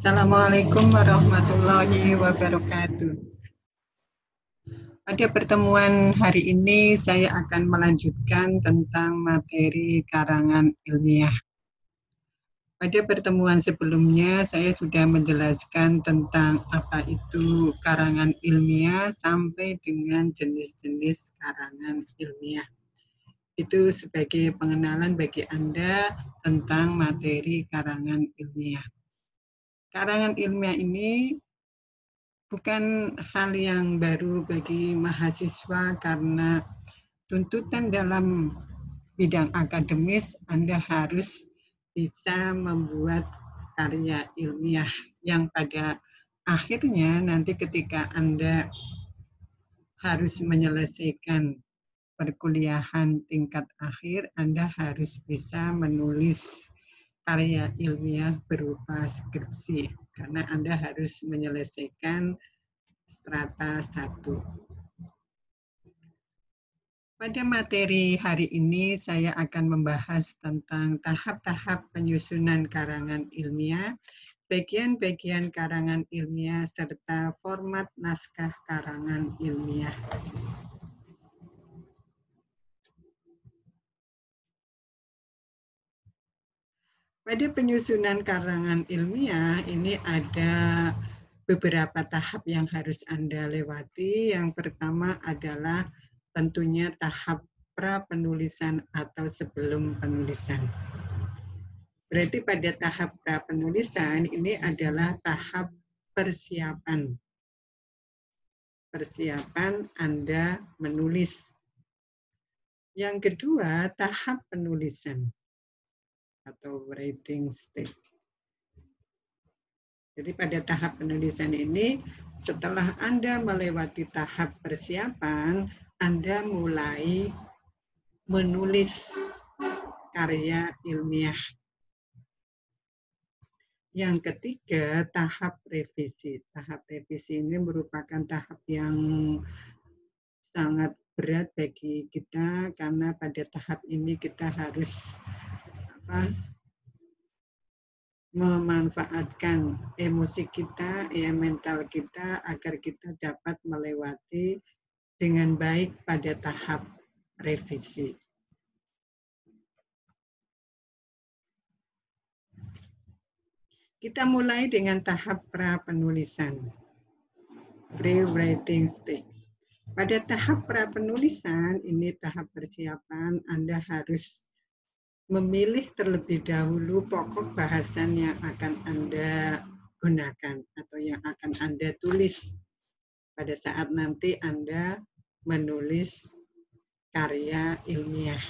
Assalamualaikum warahmatullahi wabarakatuh. Pada pertemuan hari ini saya akan melanjutkan tentang materi karangan ilmiah. Pada pertemuan sebelumnya saya sudah menjelaskan tentang apa itu karangan ilmiah sampai dengan jenis-jenis karangan ilmiah. Itu sebagai pengenalan bagi Anda tentang materi karangan ilmiah. Karangan ilmiah ini bukan hal yang baru bagi mahasiswa karena tuntutan dalam bidang akademis Anda harus bisa membuat karya ilmiah yang pada akhirnya nanti ketika Anda harus menyelesaikan perkuliahan tingkat akhir, Anda harus bisa menulis karya ilmiah berupa skripsi karena Anda harus menyelesaikan strata 1. Pada materi hari ini saya akan membahas tentang tahap-tahap penyusunan karangan ilmiah, bagian-bagian karangan ilmiah, serta format naskah karangan ilmiah. Pada penyusunan karangan ilmiah ini ada beberapa tahap yang harus Anda lewati. Yang pertama adalah tentunya tahap pra-penulisan atau sebelum penulisan. Berarti pada tahap pra-penulisan ini adalah tahap persiapan. Persiapan Anda menulis. Yang kedua, tahap penulisan atau writing stage. Jadi pada tahap penulisan ini, setelah Anda melewati tahap persiapan, Anda mulai menulis karya ilmiah. Yang ketiga, tahap revisi. Tahap revisi ini merupakan tahap yang sangat berat bagi kita karena pada tahap ini kita harus memanfaatkan emosi kita, mental kita agar kita dapat melewati dengan baik pada tahap revisi. Kita mulai dengan tahap pra-penulisan, pre-writing stage. Pada tahap pra-penulisan, ini tahap persiapan, Anda harus memilih terlebih dahulu pokok bahasan yang akan Anda gunakan atau yang akan Anda tulis pada saat nanti Anda menulis karya ilmiah.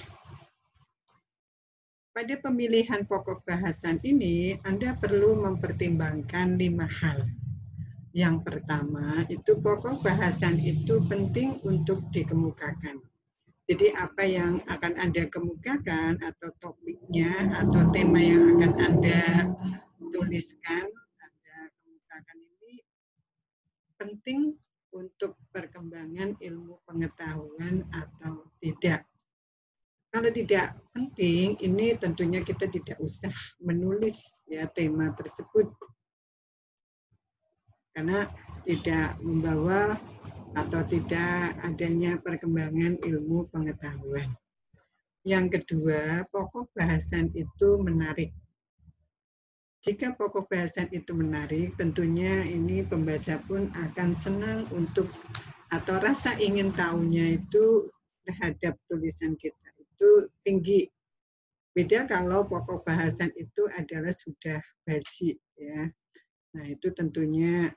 Pada pemilihan pokok bahasan ini, Anda perlu mempertimbangkan 5 hal. Yang pertama, itu pokok bahasan itu penting untuk dikemukakan. Jadi apa yang akan Anda kemukakan atau topiknya atau tema yang akan Anda tuliskan, Anda kemukakan ini penting untuk perkembangan ilmu pengetahuan atau tidak. Kalau tidak penting, ini tentunya kita tidak usah menulis ya tema tersebut karena tidak membawa atau tidak adanya perkembangan ilmu pengetahuan. Yang kedua, pokok bahasan itu menarik. Jika pokok bahasan itu menarik, tentunya ini pembaca pun akan senang untuk atau rasa ingin tahunya itu terhadap tulisan kita itu tinggi. Beda kalau pokok bahasan itu adalah sudah basi ya. Nah, itu tentunya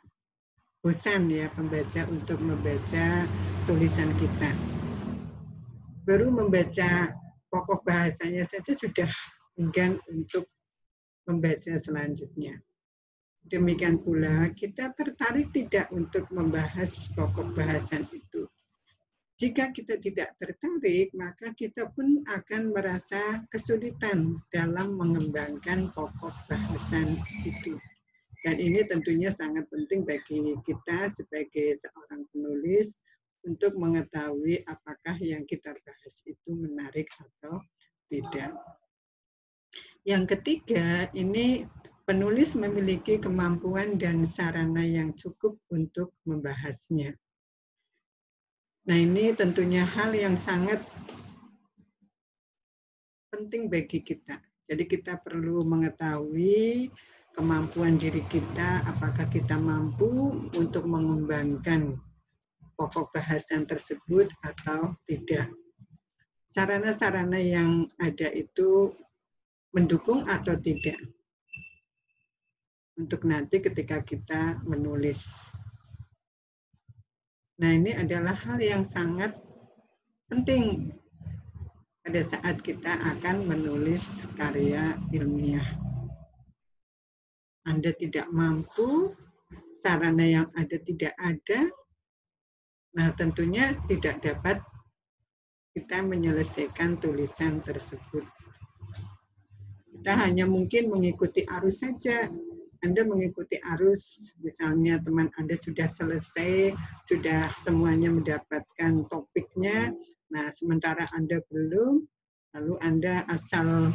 bosan ya pembaca untuk membaca tulisan kita. Baru membaca pokok bahasanya saja sudah enggan untuk membaca selanjutnya. Demikian pula kita tertarik tidak untuk membahas pokok bahasan itu. Jika kita tidak tertarik, maka kita pun akan merasa kesulitan dalam mengembangkan pokok bahasan itu. Dan ini tentunya sangat penting bagi kita sebagai seorang penulis untuk mengetahui apakah yang kita bahas itu menarik atau tidak. Yang ketiga, ini Penulis memiliki kemampuan dan sarana yang cukup untuk membahasnya. Nah, ini tentunya hal yang sangat penting bagi kita. Jadi kita perlu mengetahui kemampuan diri kita, apakah kita mampu untuk mengembangkan pokok bahasan tersebut atau tidak. Sarana-sarana yang ada itu mendukung atau tidak untuk nanti ketika kita menulis. Nah, ini adalah hal yang sangat penting pada saat kita akan menulis karya ilmiah. Anda tidak mampu, sarana yang ada tidak ada, nah tentunya tidak dapat kita menyelesaikan tulisan tersebut. Kita hanya mungkin mengikuti arus saja. Anda mengikuti arus, misalnya teman Anda sudah selesai, sudah semuanya mendapatkan topiknya, nah sementara Anda belum, lalu Anda asal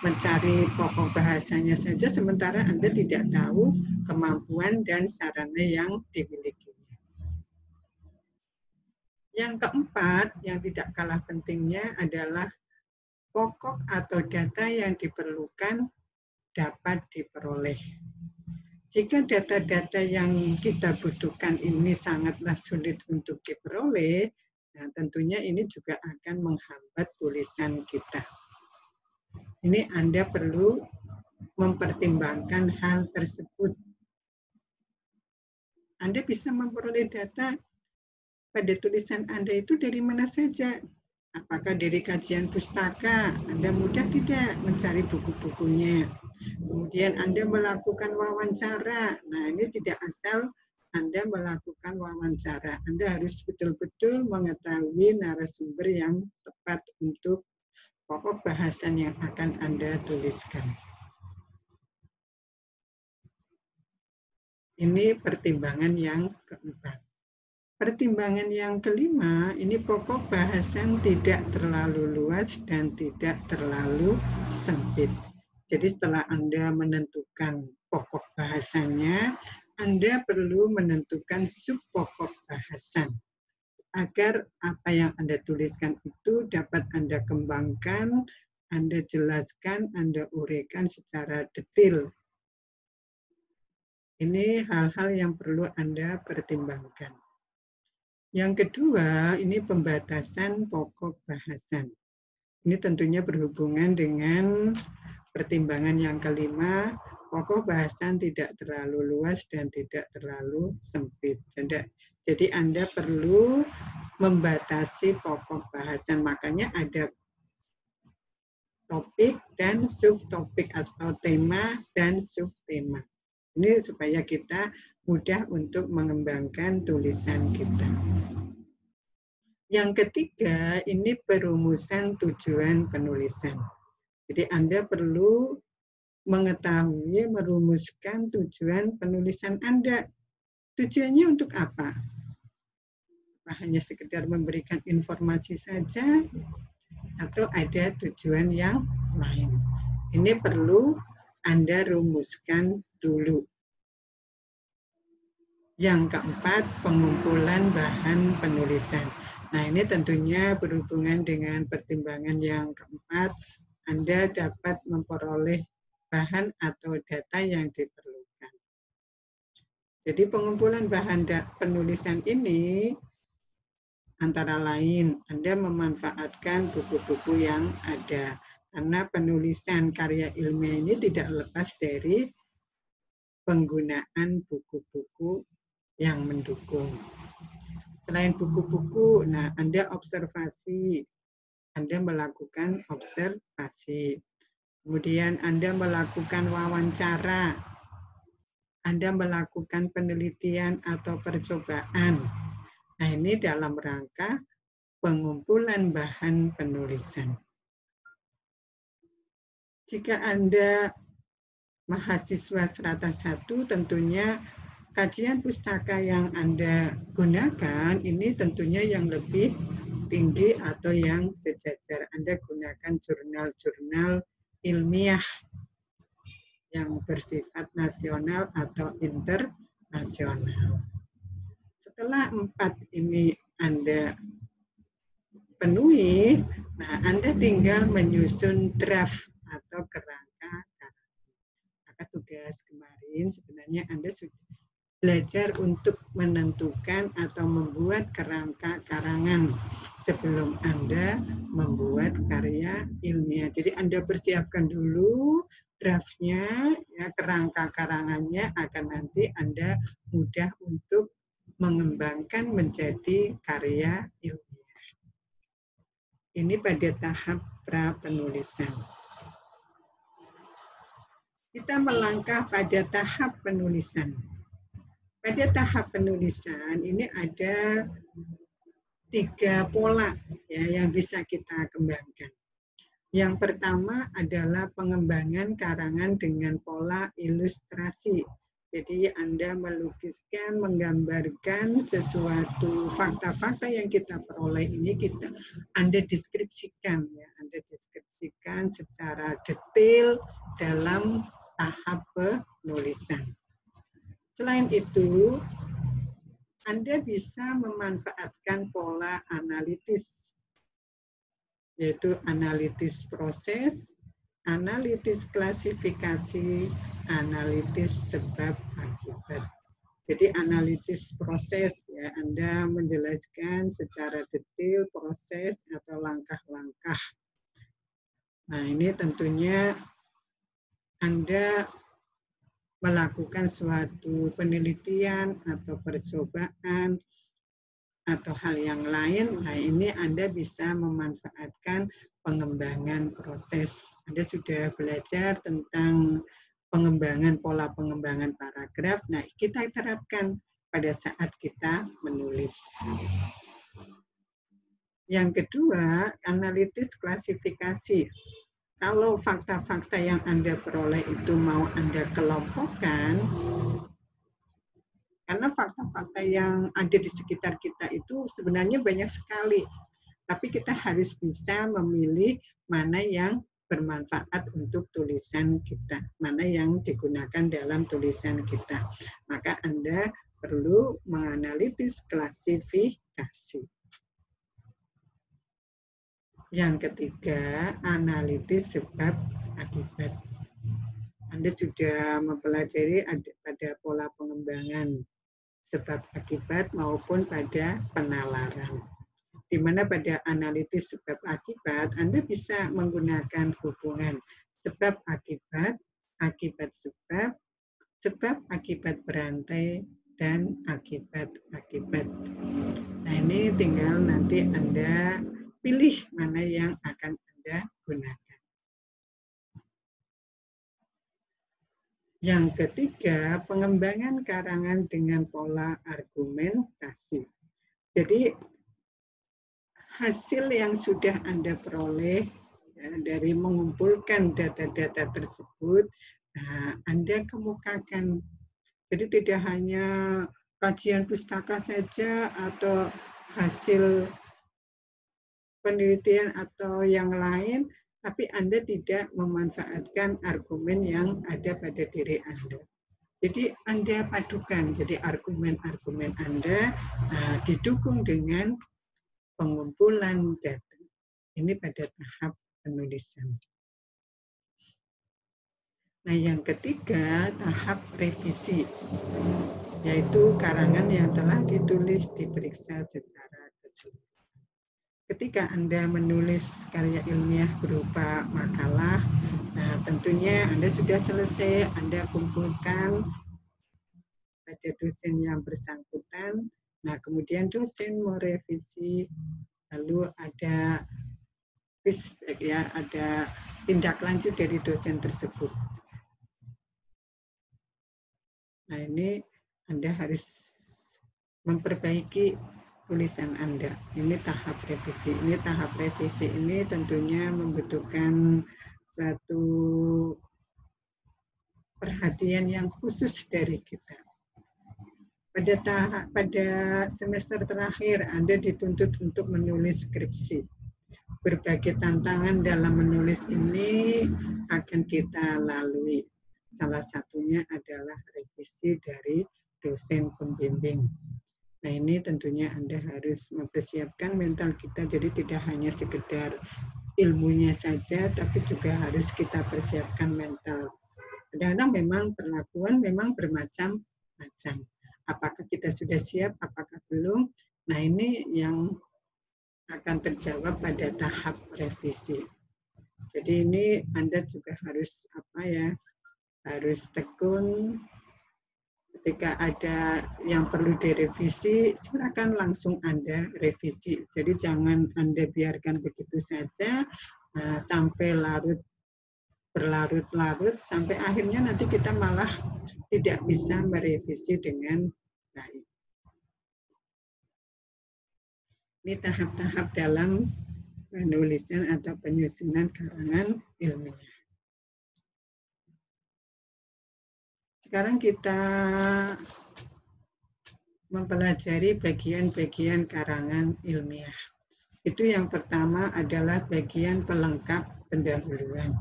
mencari pokok bahasanya saja, sementara Anda tidak tahu kemampuan dan sarana yang dimiliki. Yang keempat, yang tidak kalah pentingnya adalah pokok atau data yang diperlukan dapat diperoleh. Jika data-data yang kita butuhkan ini sangatlah sulit untuk diperoleh, nah tentunya ini juga akan menghambat tulisan kita. Ini Anda perlu mempertimbangkan hal tersebut. Anda bisa memperoleh data pada tulisan Anda itu dari mana saja. Apakah dari kajian pustaka? Anda mudah tidak mencari buku-bukunya. Kemudian Anda melakukan wawancara. Nah, ini tidak asal Anda melakukan wawancara. Anda harus betul-betul mengetahui narasumber yang tepat untuk pokok bahasan yang akan Anda tuliskan. Ini pertimbangan yang keempat. Pertimbangan yang kelima, ini pokok bahasan tidak terlalu luas dan tidak terlalu sempit. Jadi setelah Anda menentukan pokok bahasannya, Anda perlu menentukan subpokok bahasan agar apa yang Anda tuliskan itu dapat Anda kembangkan, Anda jelaskan, Anda uraikan secara detail. Ini hal-hal yang perlu Anda pertimbangkan. Yang kedua, ini pembatasan pokok bahasan. Ini tentunya berhubungan dengan pertimbangan yang kelima, pokok bahasan tidak terlalu luas dan tidak terlalu sempit. Jadi Anda perlu membatasi pokok bahasan, makanya ada topik dan subtopik atau tema dan subtema. Ini supaya kita mudah untuk mengembangkan tulisan kita. Yang ketiga, ini perumusan tujuan penulisan. Jadi Anda perlu mengetahui, merumuskan tujuan penulisan Anda. Tujuannya untuk apa? Hanya sekedar memberikan informasi saja, atau ada tujuan yang lain? Ini perlu Anda rumuskan dulu. Yang keempat, pengumpulan bahan penulisan. Nah, ini tentunya berhubungan dengan pertimbangan yang keempat. Anda dapat memperoleh bahan atau data yang diperlukan. Jadi pengumpulan bahan penulisan ini antara lain Anda memanfaatkan buku-buku yang ada. Karena penulisan karya ilmiah ini tidak lepas dari penggunaan buku-buku yang mendukung. Selain buku-buku, nah Anda observasi, Anda melakukan observasi. Kemudian Anda melakukan wawancara, Anda melakukan penelitian atau percobaan. Nah, ini dalam rangka pengumpulan bahan penulisan. Jika Anda mahasiswa strata 1, tentunya kajian pustaka yang Anda gunakan ini tentunya yang lebih tinggi atau yang sejajar. Anda gunakan jurnal-jurnal ilmiah yang bersifat nasional atau internasional. Setelah 4 ini Anda penuhi, nah Anda tinggal menyusun draft atau kerangka. Maka tugas kemarin sebenarnya Anda sudah belajar untuk menentukan atau membuat kerangka karangan sebelum Anda membuat karya ilmiah. Jadi Anda persiapkan dulu draftnya, ya, kerangka karangannya akan nanti Anda mudah untuk mengembangkan menjadi karya ilmiah. Ini pada tahap pra penulisan. Kita melangkah pada tahap penulisan. Pada tahap penulisan ini ada 3 pola ya, yang bisa kita kembangkan. Yang pertama adalah pengembangan karangan dengan pola ilustrasi. Jadi Anda melukiskan, menggambarkan sesuatu fakta-fakta yang kita peroleh ini Anda deskripsikan ya, Anda deskripsikan secara detail dalam tahap penulisan. Selain itu, Anda bisa memanfaatkan pola analitis, yaitu analitis proses, analitis klasifikasi, analitis sebab akibat. Jadi analitis proses, ya, Anda menjelaskan secara detail proses atau langkah-langkah. Nah, ini tentunya Anda melakukan suatu penelitian atau percobaan atau hal yang lain, nah ini Anda bisa memanfaatkan pengembangan proses. Anda sudah belajar tentang pengembangan, pola pengembangan paragraf, nah kita terapkan pada saat kita menulis. Yang kedua, analitis klasifikasi. Kalau fakta-fakta yang Anda peroleh itu mau Anda kelompokkan, karena fakta-fakta yang ada di sekitar kita itu sebenarnya banyak sekali. Tapi kita harus bisa memilih mana yang bermanfaat untuk tulisan kita, mana yang digunakan dalam tulisan kita. Maka Anda perlu menganalitis klasifikasi. Yang ketiga, analitis sebab akibat. Anda sudah mempelajari pada pola pengembangan sebab akibat maupun pada penalaran. Di mana pada analitis sebab akibat, Anda bisa menggunakan hubungan sebab akibat, akibat sebab akibat berantai, dan akibat-akibat. Nah, ini tinggal nanti Anda pilih mana yang akan Anda gunakan. Yang ketiga, pengembangan karangan dengan pola argumentasi. Jadi, hasil yang sudah Anda peroleh ya, dari mengumpulkan data-data tersebut, nah, Anda kemukakan. Jadi tidak hanya kajian pustaka saja atau hasil penelitian atau yang lain, tapi Anda tidak memanfaatkan argumen yang ada pada diri Anda. Jadi Anda padukan, jadi argumen-argumen Anda didukung dengan pengumpulan data. Ini pada tahap penulisan. Nah, yang ketiga, tahap revisi, yaitu karangan yang telah ditulis diperiksa secara keseluruhan. Ketika Anda menulis karya ilmiah berupa makalah, nah tentunya Anda sudah selesai, Anda kumpulkan pada dosen yang bersangkutan, nah kemudian dosen merevisi, lalu ada feedback ya, ada tindak lanjut dari dosen tersebut. Nah ini Anda harus memperbaiki tulisan Anda. Ini tahap revisi. Ini tahap revisi ini tentunya membutuhkan suatu perhatian yang khusus dari kita. Pada semester terakhir Anda dituntut untuk menulis skripsi. Berbagai tantangan dalam menulis ini akan kita lalui. salah satunya adalah revisi dari dosen pembimbing. Nah, ini tentunya Anda harus mempersiapkan mental kita, jadi tidak hanya sekedar ilmunya saja, tapi juga harus kita persiapkan mental. Kadang-kadang memang perlakuan memang bermacam-macam. Apakah kita sudah siap, apakah belum? Nah, ini yang akan terjawab pada tahap revisi. Jadi ini Anda juga harus harus tekun. Ketika ada yang perlu direvisi, silakan langsung Anda revisi. Jadi jangan Anda biarkan begitu saja sampai berlarut-larut, sampai akhirnya nanti kita malah tidak bisa merevisi dengan baik. Ini tahap-tahap dalam penulisan atau penyusunan karangan ilmiah. Sekarang kita mempelajari bagian-bagian karangan ilmiah. Itu yang pertama adalah bagian pelengkap pendahuluan.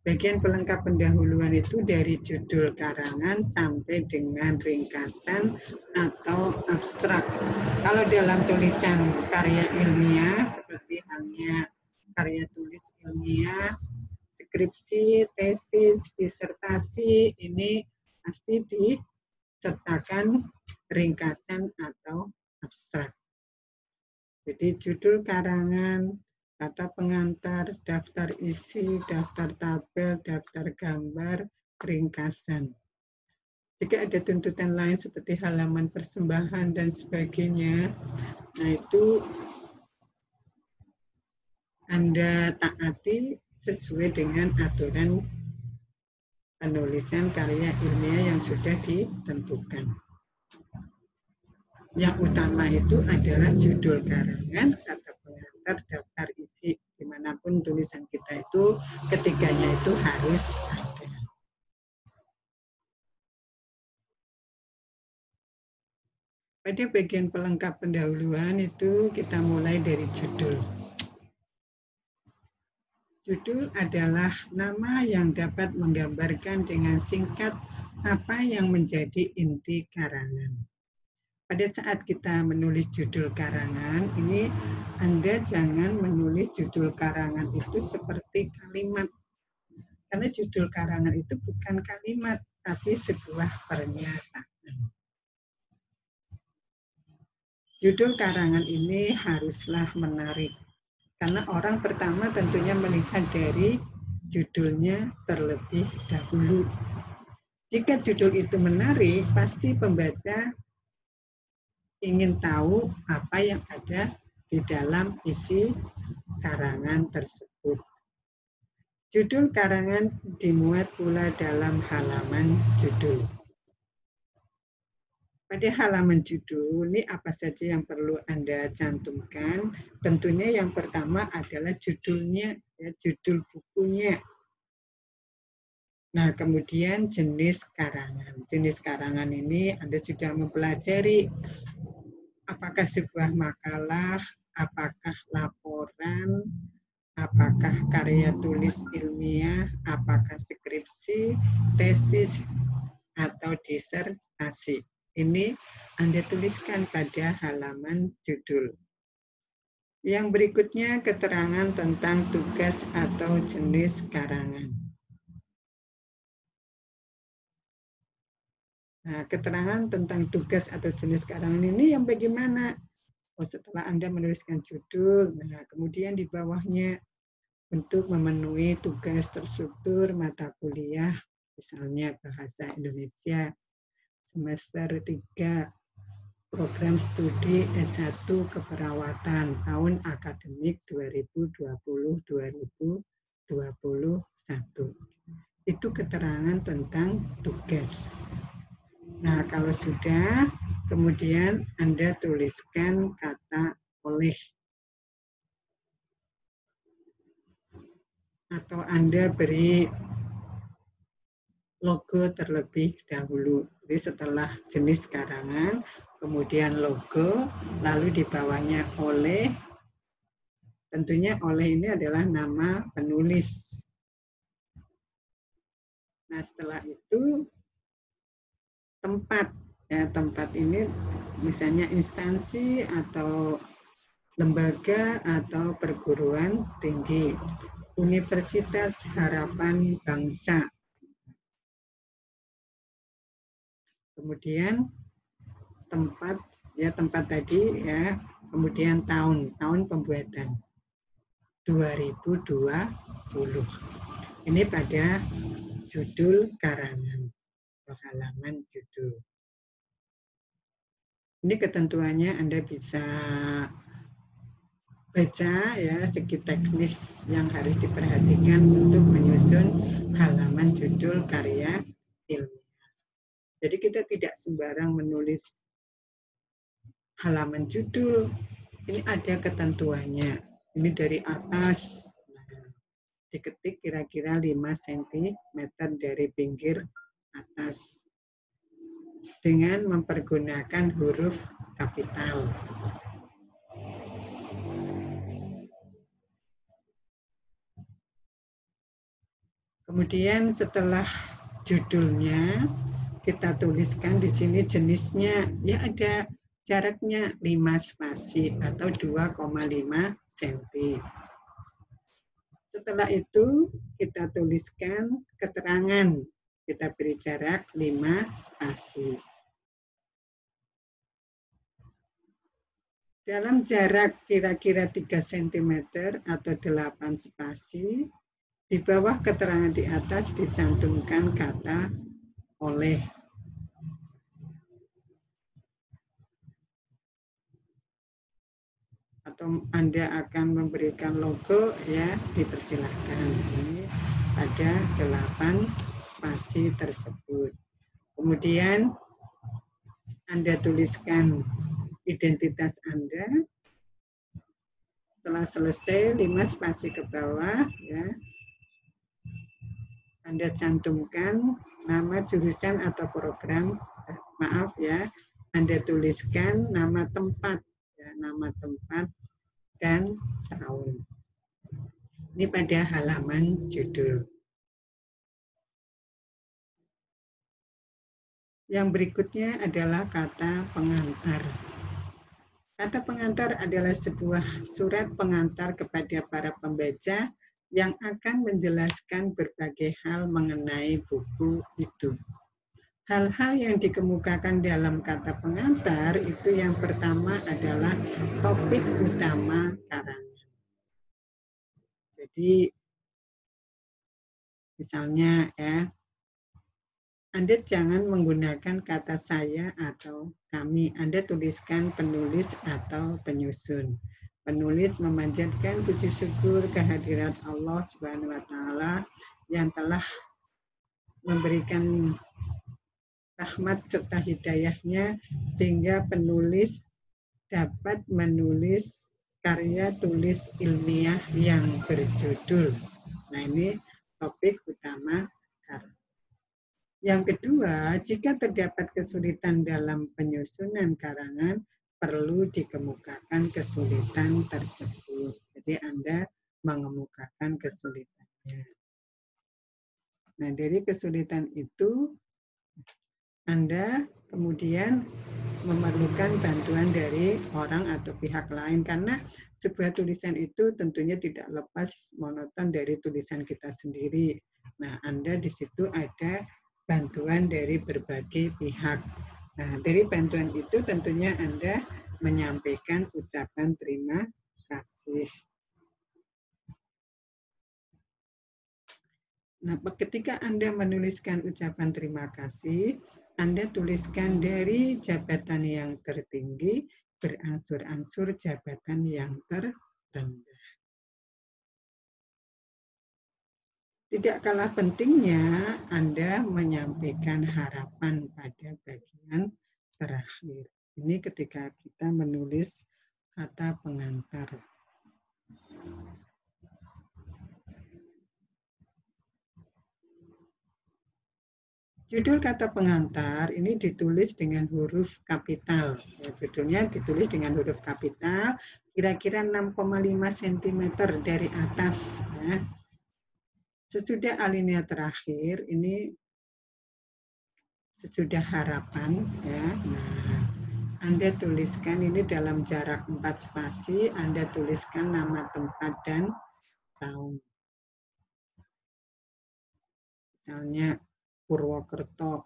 Bagian pelengkap pendahuluan itu dari judul karangan sampai dengan ringkasan atau abstrak. Kalau dalam tulisan karya ilmiah, seperti halnya karya tulis ilmiah, skripsi, tesis, disertasi, ini pasti disertakan ringkasan atau abstrak. Jadi judul karangan, kata pengantar, daftar isi, daftar tabel, daftar gambar, ringkasan. Jika ada tuntutan lain seperti halaman persembahan dan sebagainya, nah itu Anda taati sesuai dengan aturan penulisan karya ilmiah yang sudah ditentukan. Yang utama itu adalah judul karangan, kata pengantar, daftar isi, dimanapun tulisan kita itu, ketiganya itu harus ada. Pada bagian pelengkap pendahuluan itu kita mulai dari judul. Judul adalah nama yang dapat menggambarkan dengan singkat apa yang menjadi inti karangan. Pada saat kita menulis judul karangan, ini Anda jangan menulis judul karangan itu seperti kalimat. Karena judul karangan itu bukan kalimat, tapi sebuah pernyataan. Judul karangan ini haruslah menarik. Karena orang pertama tentunya melihat dari judulnya terlebih dahulu. Jika judul itu menarik, pasti pembaca ingin tahu apa yang ada di dalam isi karangan tersebut. Judul karangan dimuat pula dalam halaman judul. Pada halaman judul, ini apa saja yang perlu Anda cantumkan? Tentunya yang pertama adalah judulnya, ya, judul bukunya. Nah, kemudian jenis karangan. Jenis karangan ini Anda sudah mempelajari. Apakah sebuah makalah, apakah laporan, apakah karya tulis ilmiah, apakah skripsi, tesis, atau disertasi. Ini Anda tuliskan pada halaman judul. Yang berikutnya keterangan tentang tugas atau jenis karangan. Nah, keterangan tentang tugas atau jenis karangan ini yang bagaimana? Oh, setelah Anda menuliskan judul, nah kemudian di bawahnya untuk memenuhi tugas terstruktur mata kuliah, misalnya Bahasa Indonesia, semester 3, program studi S1 Keperawatan, tahun akademik 2020-2021. Itu keterangan tentang tugas. Nah, kalau sudah, kemudian Anda tuliskan kata oleh. Atau Anda beri logo terlebih dahulu. Jadi setelah jenis karangan, kemudian logo, lalu di bawahnya oleh. Tentunya oleh ini adalah nama penulis. Nah, setelah itu tempat. Ya, tempat ini misalnya instansi atau lembaga atau perguruan tinggi. Universitas Harapan Bangsa. Kemudian tempat, ya tempat tadi ya, kemudian tahun pembuatan 2020. Ini pada judul karangan, halaman judul. Ini ketentuannya Anda bisa baca ya, segi teknis yang harus diperhatikan untuk menyusun halaman judul karya ilmiah. Jadi kita tidak sembarang menulis halaman judul, ini ada ketentuannya. Ini dari atas, diketik kira-kira 5 cm dari pinggir atas dengan mempergunakan huruf kapital. Kemudian setelah judulnya kita tuliskan di sini jenisnya, ya ada jaraknya 5 spasi atau 2,5 cm. Setelah itu kita tuliskan keterangan, kita beri jarak 5 spasi. Dalam jarak kira-kira 3 cm atau 8 spasi, di bawah keterangan di atas dicantumkan kata oleh. Atau Anda akan memberikan logo, ya dipersilahkan. Ini ada 8 spasi tersebut. Kemudian Anda tuliskan identitas Anda. Setelah selesai 5 spasi ke bawah, ya Anda cantumkan nama jurusan atau program, maaf ya, Anda tuliskan nama tempat, ya, nama tempat dan tahun. Ini pada halaman judul. Yang berikutnya adalah kata pengantar. Kata pengantar adalah sebuah surat pengantar kepada para pembaca yang akan menjelaskan berbagai hal mengenai buku itu. Hal-hal yang dikemukakan dalam kata pengantar itu yang pertama adalah topik utama karangan. Jadi misalnya ya, Anda jangan menggunakan kata saya atau kami. Anda tuliskan penulis atau penyusun. Penulis memanjatkan puji syukur kehadirat Allah Subhanahu wa taala yang telah memberikan rahmat serta hidayahnya sehingga penulis dapat menulis karya tulis ilmiah yang berjudul. Nah, ini topik utama karangan. Yang kedua, jika terdapat kesulitan dalam penyusunan karangan, perlu dikemukakan kesulitan tersebut. Jadi Anda mengemukakan kesulitannya. Nah, dari kesulitan itu, Anda kemudian memerlukan bantuan dari orang atau pihak lain, karena sebuah tulisan itu tentunya tidak lepas monoton dari tulisan kita sendiri. Nah, Anda di situ ada bantuan dari berbagai pihak. Nah, dari bantuan itu tentunya Anda menyampaikan ucapan terima kasih. Nah, ketika Anda menuliskan ucapan terima kasih, Anda tuliskan dari jabatan yang tertinggi beransur-ansur jabatan yang terendah. Tidak kalah pentingnya Anda menyampaikan harapan pada bagian terakhir. Ini ketika kita menulis kata pengantar. Judul kata pengantar ini ditulis dengan huruf kapital. Ya, judulnya ditulis dengan huruf kapital, kira-kira 6,5 cm dari atas. Ya. Sesudah alinea terakhir, ini sesudah harapan ya. Nah, Anda tuliskan ini dalam jarak 4 spasi, Anda tuliskan nama tempat dan tahun. Misalnya Purwokerto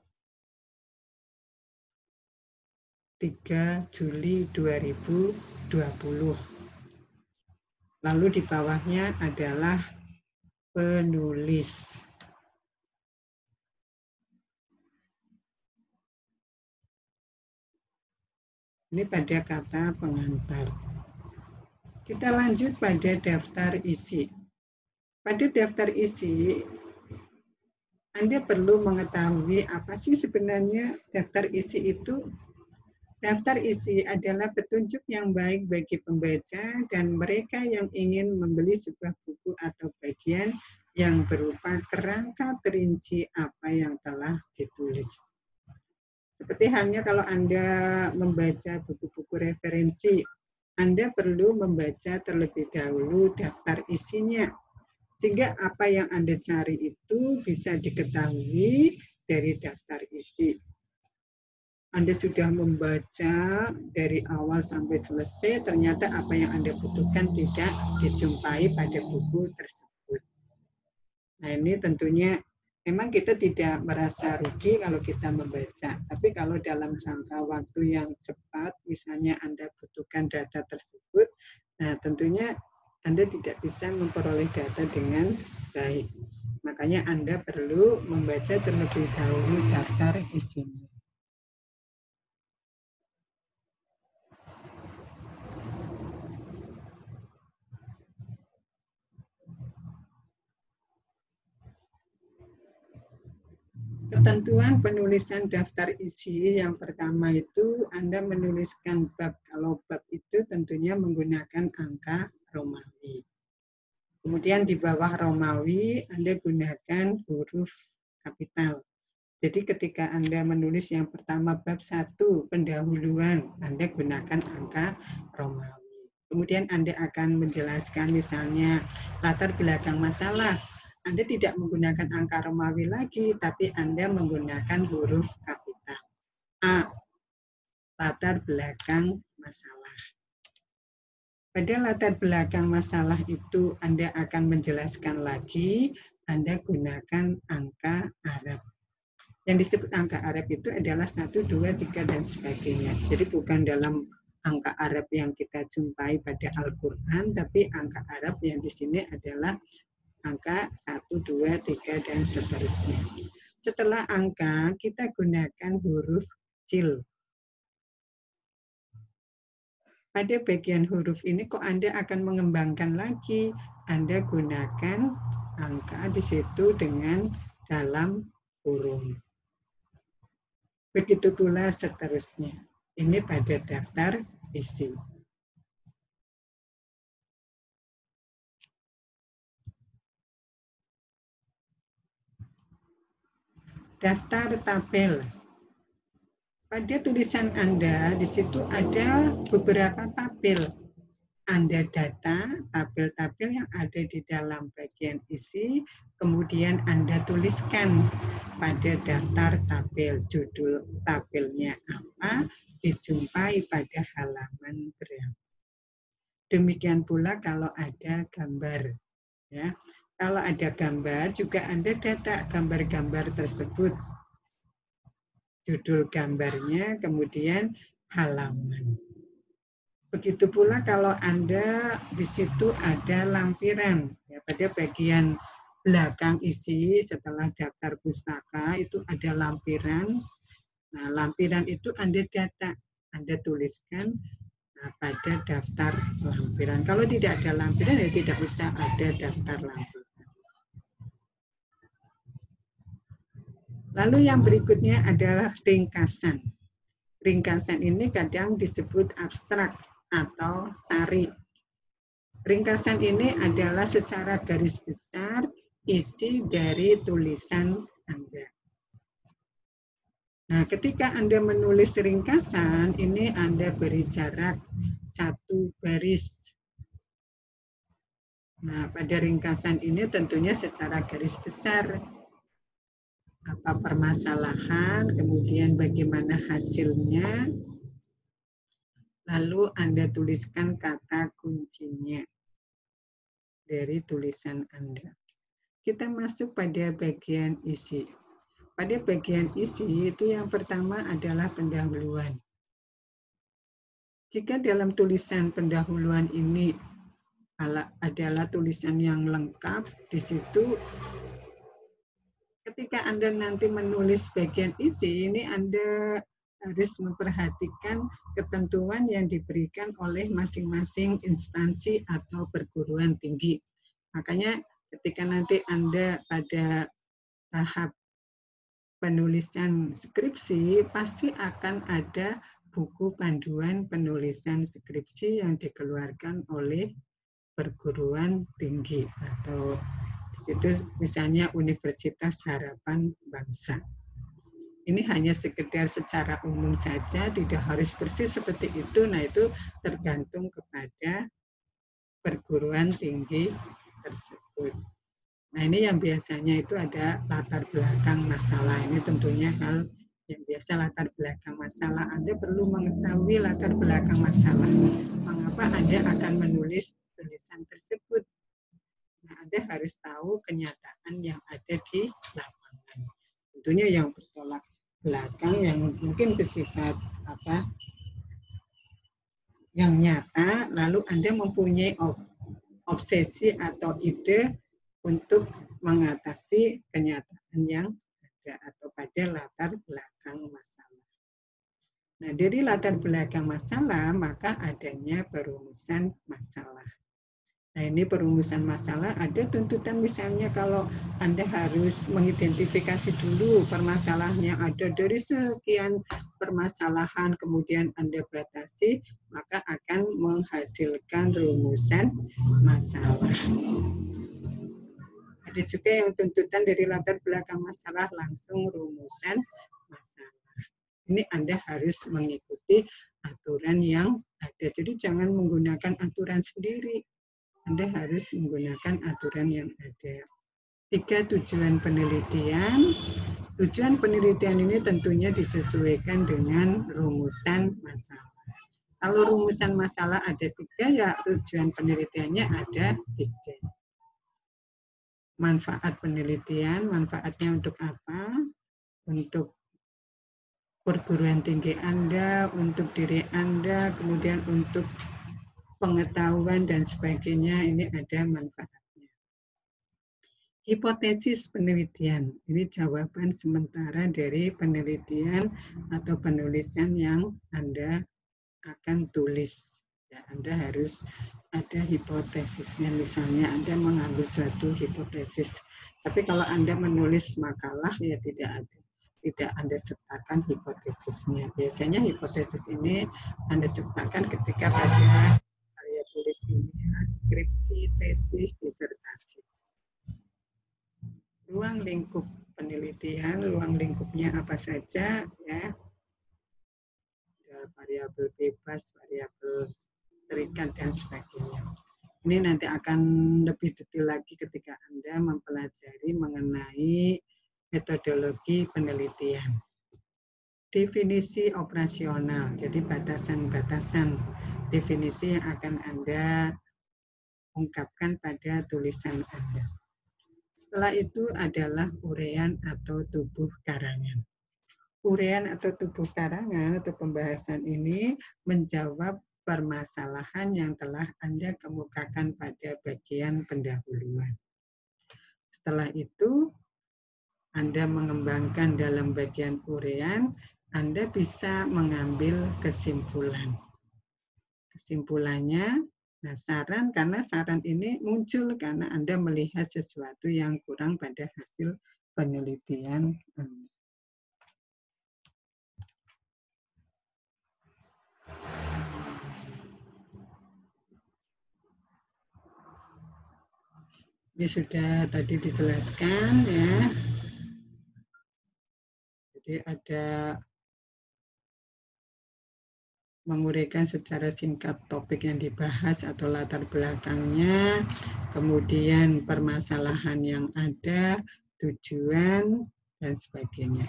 3 Juli 2020. Lalu di bawahnya adalah penulis. Ini pada kata pengantar. Kita lanjut pada daftar isi. Pada daftar isi, Anda perlu mengetahui apa sih sebenarnya daftar isi itu. Daftar isi adalah petunjuk yang baik bagi pembaca dan mereka yang ingin membeli sebuah buku atau bagian yang berupa kerangka terinci apa yang telah ditulis. Seperti halnya kalau Anda membaca buku-buku referensi, Anda perlu membaca terlebih dahulu daftar isinya. Sehingga apa yang Anda cari itu bisa diketahui dari daftar isi. Anda sudah membaca dari awal sampai selesai, ternyata apa yang Anda butuhkan tidak dijumpai pada buku tersebut. Nah, ini tentunya memang kita tidak merasa rugi kalau kita membaca, tapi kalau dalam jangka waktu yang cepat, misalnya Anda butuhkan data tersebut, nah tentunya Anda tidak bisa memperoleh data dengan baik. Makanya Anda perlu membaca terlebih dahulu daftar isinya. Ketentuan penulisan daftar isi yang pertama itu Anda menuliskan bab. Kalau bab itu tentunya menggunakan angka Romawi. Kemudian di bawah Romawi Anda gunakan huruf kapital. Jadi ketika Anda menulis yang pertama bab 1 pendahuluan, Anda gunakan angka Romawi. Kemudian Anda akan menjelaskan misalnya latar belakang masalah. Anda tidak menggunakan angka Romawi lagi, tapi Anda menggunakan huruf kapital. A. Latar belakang masalah. Pada latar belakang masalah itu Anda akan menjelaskan lagi, Anda gunakan angka Arab. Yang disebut angka Arab itu adalah 1, 2, 3, dan sebagainya. Jadi bukan dalam angka Arab yang kita jumpai pada Al-Quran, tapi angka Arab yang di sini adalah angka 1, 2, 3, dan seterusnya. Setelah angka, kita gunakan huruf kecil. Pada bagian huruf ini kok Anda akan mengembangkan lagi. Anda gunakan angka di situ dengan dalam kurung. Begitu pula seterusnya. Ini pada daftar isi. Daftar tabel. Pada tulisan Anda, di situ ada beberapa tabel. Anda data tabel-tabel yang ada di dalam bagian isi, kemudian Anda tuliskan pada daftar tabel. Judul tabelnya apa, dijumpai pada halaman berapa. Demikian pula kalau ada gambar. Ya. Kalau ada gambar, juga Anda data gambar-gambar tersebut. Judul gambarnya, kemudian halaman. Begitu pula kalau Anda di situ ada lampiran. Ya, pada bagian belakang isi setelah daftar pustaka itu ada lampiran. Nah, lampiran itu Anda data, Anda tuliskan pada daftar lampiran. Kalau tidak ada lampiran, ya tidak usah ada daftar lampiran. Lalu yang berikutnya adalah ringkasan. Ringkasan ini kadang disebut abstrak atau sari. Ringkasan ini adalah secara garis besar isi dari tulisan Anda. Nah, ketika Anda menulis ringkasan, ini Anda beri jarak 1 baris. Nah, pada ringkasan ini tentunya secara garis besar. apa permasalahan, kemudian bagaimana hasilnya, lalu Anda tuliskan kata kuncinya dari tulisan Anda. Kita masuk pada bagian isi. Pada bagian isi itu yang pertama adalah pendahuluan. Jika dalam tulisan pendahuluan ini adalah tulisan yang lengkap, di situ ketika Anda nanti menulis bagian isi, ini Anda harus memperhatikan ketentuan yang diberikan oleh masing-masing instansi atau perguruan tinggi. Makanya ketika nanti Anda pada tahap penulisan skripsi, pasti akan ada buku panduan penulisan skripsi yang dikeluarkan oleh perguruan tinggi atau di situ misalnya Universitas Harapan Bangsa. Ini hanya sekedar secara umum saja, tidak harus persis seperti itu. Nah, itu tergantung kepada perguruan tinggi tersebut. Nah, ini yang biasanya itu ada latar belakang masalah. Ini tentunya hal yang biasa, latar belakang masalah. Anda perlu mengetahui latar belakang masalah. Mengapa Anda akan menulis tulisan tersebut? Nah, Anda harus tahu kenyataan yang ada di lapangan. Tentunya yang bertolak belakang, yang mungkin bersifat yang nyata, lalu Anda mempunyai obsesi atau ide untuk mengatasi kenyataan yang ada atau pada latar belakang masalah. Nah, dari latar belakang masalah, maka adanya perumusan masalah. Nah, ini perumusan masalah, ada tuntutan misalnya kalau Anda harus mengidentifikasi dulu permasalahannya, ada dari sekian permasalahan, kemudian Anda batasi, maka akan menghasilkan rumusan masalah. Ada juga yang tuntutan dari latar belakang masalah langsung rumusan masalah. Ini Anda harus mengikuti aturan yang ada. Jadi jangan menggunakan aturan sendiri. Anda harus menggunakan aturan yang ada. 3, tujuan penelitian. Tujuan penelitian ini tentunya disesuaikan dengan rumusan masalah. Kalau rumusan masalah ada 3, ya tujuan penelitiannya ada 3. Manfaat penelitian, manfaatnya untuk apa? Untuk perguruan tinggi Anda, untuk diri Anda, kemudian untuk pengetahuan dan sebagainya, ini ada manfaatnya. Hipotesis penelitian, ini jawaban sementara dari penelitian atau penulisan yang Anda akan tulis. Ya, Anda harus ada hipotesisnya, misalnya Anda mengambil suatu hipotesis. Tapi kalau Anda menulis makalah, ya tidak Anda sertakan hipotesisnya. Biasanya hipotesis ini Anda sertakan ketika pada karya tulis ini, skripsi, tesis, disertasi. Ruang lingkup penelitian, ruang lingkupnya apa saja, ya. Variabel bebas, variabel terikat, dan sebagainya. Ini nanti akan lebih detail lagi ketika Anda mempelajari mengenai metodologi penelitian. Definisi operasional, jadi batasan-batasan definisi yang akan Anda ungkapkan pada tulisan Anda. Setelah itu adalah uraian atau tubuh karangan. Uraian atau tubuh karangan atau pembahasan ini menjawab permasalahan yang telah Anda kemukakan pada bagian pendahuluan. Setelah itu, Anda mengembangkan dalam bagian uraian, Anda bisa mengambil kesimpulan. Kesimpulannya, nah saran, karena saran ini muncul karena Anda melihat sesuatu yang kurang pada hasil penelitian Anda. Ini sudah tadi dijelaskan, ya. Jadi ada menguraikan secara singkat topik yang dibahas atau latar belakangnya, kemudian permasalahan yang ada, tujuan, dan sebagainya.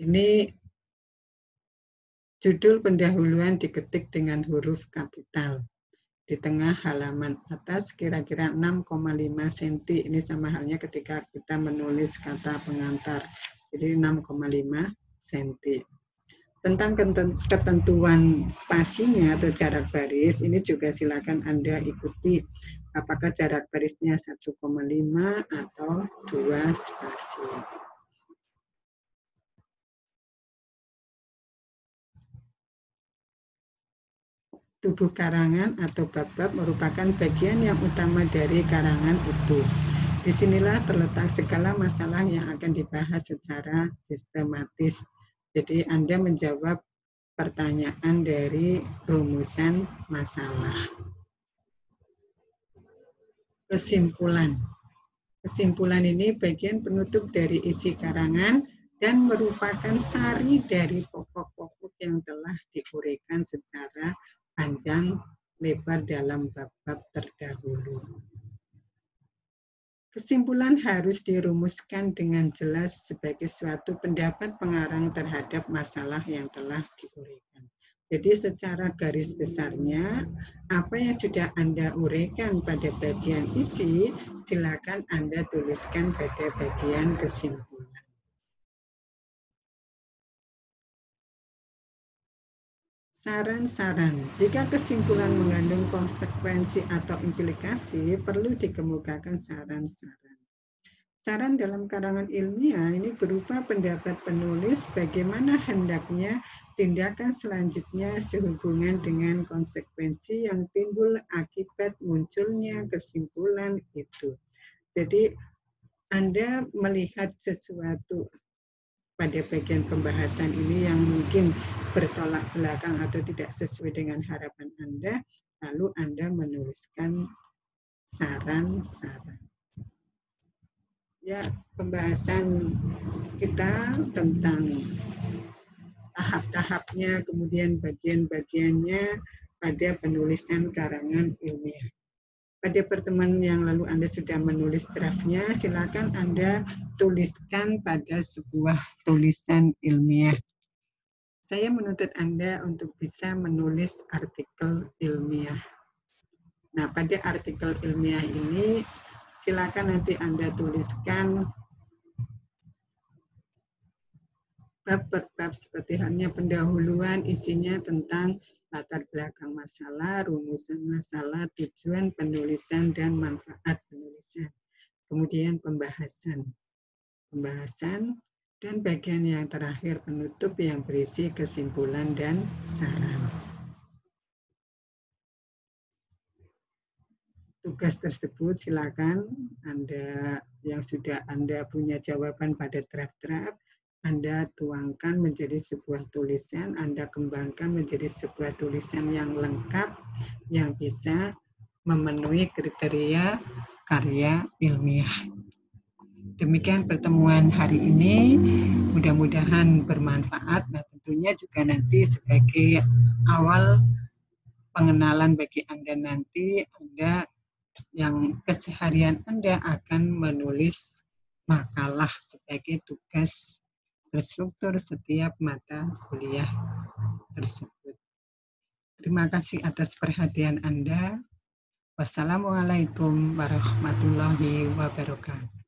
Ini judul pendahuluan diketik dengan huruf kapital. Di tengah halaman atas kira-kira 6,5 cm. Ini sama halnya ketika kita menulis kata pengantar. Jadi 6,5 cm. Tentang ketentuan spasinya atau jarak baris, ini juga silakan Anda ikuti apakah jarak barisnya 1,5 atau 2 spasi. Tubuh karangan atau bab-bab merupakan bagian yang utama dari karangan itu. Disinilah terletak segala masalah yang akan dibahas secara sistematis. Jadi Anda menjawab pertanyaan dari rumusan masalah. Kesimpulan. Kesimpulan ini bagian penutup dari isi karangan dan merupakan sari dari pokok-pokok yang telah diuraikan secara panjang lebar dalam bab-bab terdahulu. Kesimpulan harus dirumuskan dengan jelas sebagai suatu pendapat pengarang terhadap masalah yang telah diuraikan. Jadi secara garis besarnya, apa yang sudah Anda uraikan pada bagian isi, silakan Anda tuliskan pada bagian kesimpulan. Saran-saran, jika kesimpulan mengandung konsekuensi atau implikasi, perlu dikemukakan saran-saran. Saran dalam karangan ilmiah ini berupa pendapat penulis bagaimana hendaknya tindakan selanjutnya sehubungan dengan konsekuensi yang timbul akibat munculnya kesimpulan itu. Jadi Anda melihat sesuatu pada bagian pembahasan ini yang mungkin bertolak belakang atau tidak sesuai dengan harapan Anda, lalu Anda menuliskan saran-saran. Ya, pembahasan kita tentang tahap-tahapnya, kemudian bagian-bagiannya pada penulisan karangan ilmiah. Pada pertemuan yang lalu Anda sudah menulis draftnya, silakan Anda tuliskan pada sebuah tulisan ilmiah. Saya menuntut Anda untuk bisa menulis artikel ilmiah. Nah, pada artikel ilmiah ini, silakan nanti Anda tuliskan bab per bab seperti halnya pendahuluan, isinya tentang latar belakang masalah, rumusan masalah, tujuan penulisan, dan manfaat penulisan. Kemudian pembahasan, dan bagian yang terakhir penutup yang berisi kesimpulan dan saran. Tugas tersebut silakan Anda yang sudah Anda punya jawaban pada draft-draft, Anda tuangkan menjadi sebuah tulisan, Anda kembangkan menjadi sebuah tulisan yang lengkap, yang bisa memenuhi kriteria karya ilmiah. Demikian pertemuan hari ini, mudah-mudahan bermanfaat. Nah, tentunya juga nanti sebagai awal pengenalan bagi Anda nanti, Anda yang keseharian Anda akan menulis makalah sebagai tugas terstruktur setiap mata kuliah tersebut. Terima kasih atas perhatian Anda. Wassalamualaikum warahmatullahi wabarakatuh.